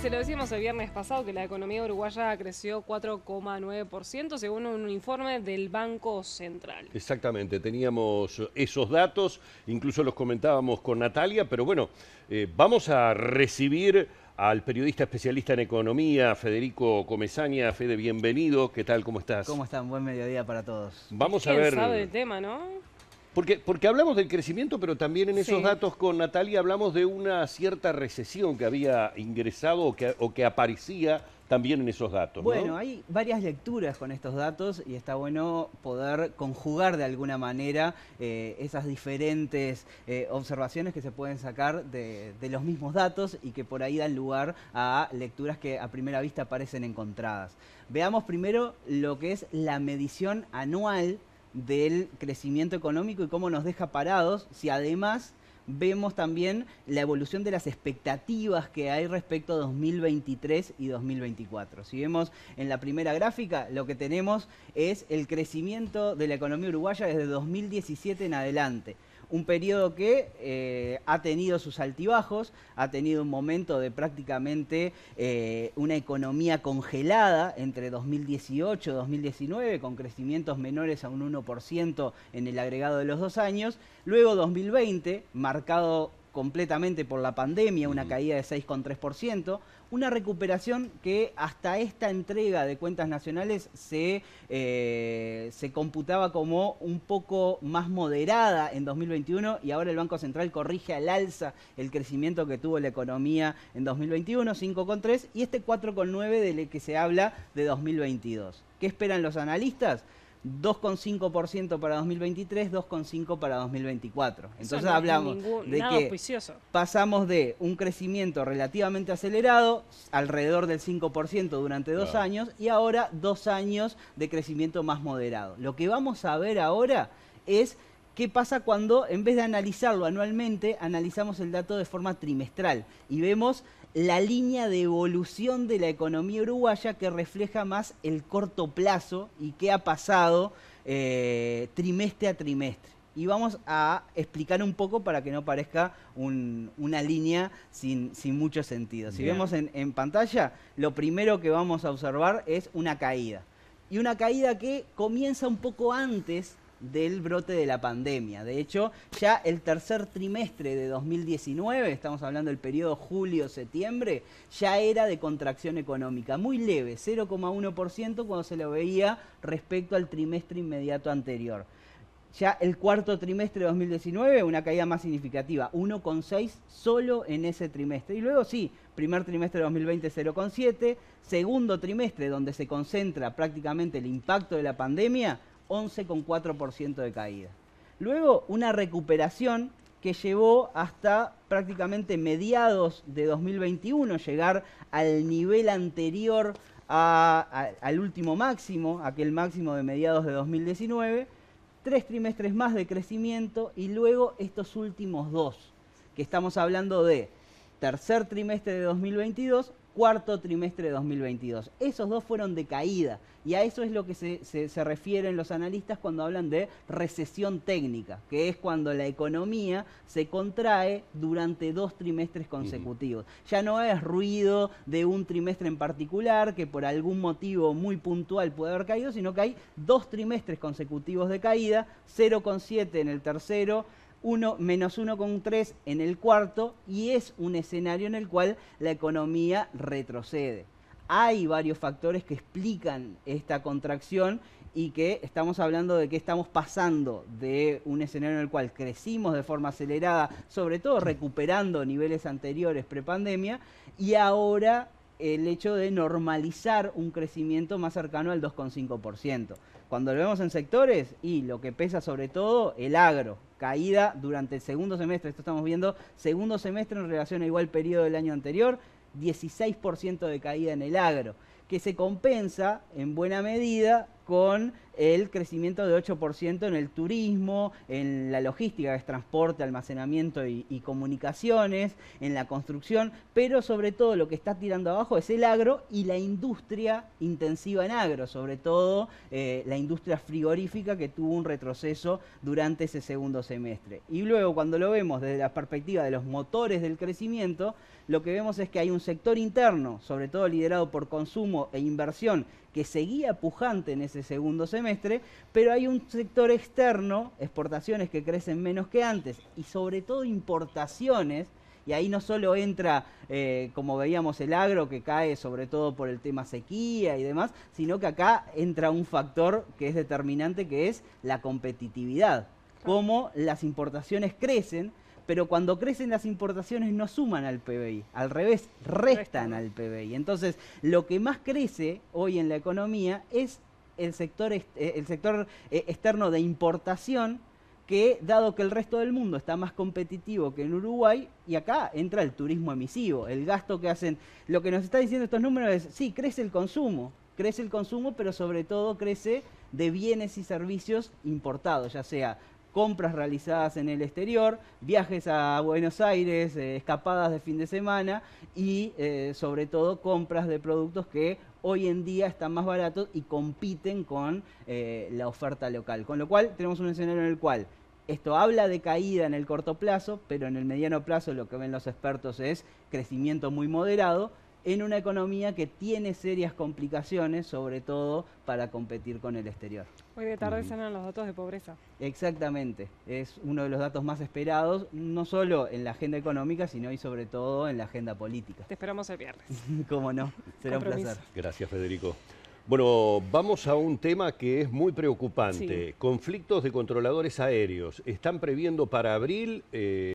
se lo decíamos el viernes pasado, que la economía uruguaya creció 4,9% según un informe del Banco Central. Exactamente, teníamos esos datos, incluso los comentábamos con Natalia, pero bueno, vamos a recibir al periodista especialista en economía, Federico Comesaña. Fede, bienvenido, ¿qué tal? ¿Cómo estás? ¿Cómo están? Buen mediodía para todos. Vamos a ¿Quién ver, sabe del tema, no? porque hablamos del crecimiento, pero también en esos Sí. datos con Natalia hablamos de una cierta recesión que había ingresado o que aparecía también en esos datos, ¿no? Bueno, hay varias lecturas con estos datos y está bueno poder conjugar de alguna manera esas diferentes observaciones que se pueden sacar de los mismos datos y que por ahí dan lugar a lecturas que a primera vista parecen encontradas. Veamos primero lo que es la medición anual del crecimiento económico y cómo nos deja parados si además vemos también la evolución de las expectativas que hay respecto a 2023 y 2024. Si vemos en la primera gráfica, lo que tenemos es el crecimiento de la economía uruguaya desde 2017 en adelante. Un periodo que ha tenido sus altibajos, ha tenido un momento de prácticamente una economía congelada entre 2018 y 2019, con crecimientos menores a un 1% en el agregado de los 2 años. Luego 2020, marcado completamente por la pandemia, una caída de 6,3%, una recuperación que hasta esta entrega de cuentas nacionales se computaba como un poco más moderada en 2021 y ahora el Banco Central corrige al alza el crecimiento que tuvo la economía en 2021, 5,3%, y este 4,9% del que se habla de 2022. ¿Qué esperan los analistas? 2,5% para 2023, 2,5% para 2024. Entonces no es hablamos de nada que auspicioso. pasamos de un crecimiento relativamente acelerado, alrededor del 5% durante 2 Claro. años, y ahora 2 años de crecimiento más moderado. Lo que vamos a ver ahora es qué pasa cuando, en vez de analizarlo anualmente, analizamos el dato de forma trimestral y vemos la línea de evolución de la economía uruguaya que refleja más el corto plazo y qué ha pasado trimestre a trimestre. Y vamos a explicar un poco para que no parezca una línea sin mucho sentido. Si Bien. vemos en pantalla, lo primero que vamos a observar es una caída. Y una caída que comienza un poco antes del brote de la pandemia. De hecho, ya el tercer trimestre de 2019, estamos hablando del periodo julio-septiembre, ya era de contracción económica, muy leve, 0,1% cuando se lo veía respecto al trimestre inmediato anterior. Ya el cuarto trimestre de 2019, una caída más significativa, 1,6% solo en ese trimestre. Y luego sí, primer trimestre de 2020, 0,7%, segundo trimestre, donde se concentra prácticamente el impacto de la pandemia, 11,4% de caída. Luego una recuperación que llevó hasta prácticamente mediados de 2021, llegar al nivel anterior al último máximo, aquel máximo de mediados de 2019, 3 trimestres más de crecimiento y luego estos últimos 2, que estamos hablando de tercer trimestre de 2022, cuarto trimestre de 2022. Esos 2 fueron de caída y a eso es lo que se refieren los analistas cuando hablan de recesión técnica, que es cuando la economía se contrae durante 2 trimestres consecutivos. Ya no es ruido de un trimestre en particular que por algún motivo muy puntual puede haber caído, sino que hay 2 trimestres consecutivos de caída, 0,7 en el tercero, menos 1,3 en el cuarto, y es un escenario en el cual la economía retrocede. Hay varios factores que explican esta contracción y que estamos hablando de que estamos pasando de un escenario en el cual crecimos de forma acelerada, sobre todo recuperando niveles anteriores prepandemia, y ahora el hecho de normalizar un crecimiento más cercano al 2,5%. Cuando lo vemos en sectores, y lo que pesa sobre todo, el agro, caída durante el segundo semestre, esto estamos viendo, segundo semestre en relación a igual periodo del año anterior, 16% de caída en el agro, que se compensa en buena medida con el crecimiento de 8% en el turismo, en la logística, que es transporte, almacenamiento y comunicaciones, en la construcción, pero sobre todo lo que está tirando abajo es el agro y la industria intensiva en agro, sobre todo la industria frigorífica, que tuvo un retroceso durante ese segundo semestre. Y luego, cuando lo vemos desde la perspectiva de los motores del crecimiento, lo que vemos es que hay un sector interno, sobre todo liderado por consumo e inversión, que seguía pujante en ese segundo semestre, pero hay un sector externo, exportaciones que crecen menos que antes, y sobre todo importaciones, y ahí no solo entra, como veíamos, el agro, que cae sobre todo por el tema sequía y demás, sino que acá entra un factor que es determinante, que es la competitividad. Cómo las importaciones crecen, pero cuando crecen las importaciones no suman al PBI, al revés, restan al PBI. Entonces, lo que más crece hoy en la economía es el sector externo de importación, que dado que el resto del mundo está más competitivo que en Uruguay, y acá entra el turismo emisivo, el gasto que hacen. Lo que nos está diciendo estos números es, sí, crece el consumo, pero sobre todo crece de bienes y servicios importados, ya sea compras realizadas en el exterior, viajes a Buenos Aires, escapadas de fin de semana y sobre todo compras de productos que hoy en día están más baratos y compiten con la oferta local. Con lo cual tenemos un escenario en el cual esto habla de caída en el corto plazo, pero en el mediano plazo lo que ven los expertos es crecimiento muy moderado, en una economía que tiene serias complicaciones, sobre todo para competir con el exterior. Hoy de tarde salen los datos de pobreza. Exactamente, es uno de los datos más esperados, no solo en la agenda económica, sino y sobre todo en la agenda política. Te esperamos el viernes. Cómo no, será un placer. Gracias, Federico. Bueno, vamos a un tema que es muy preocupante. Sí. Conflictos de controladores aéreos. Están previendo para abril...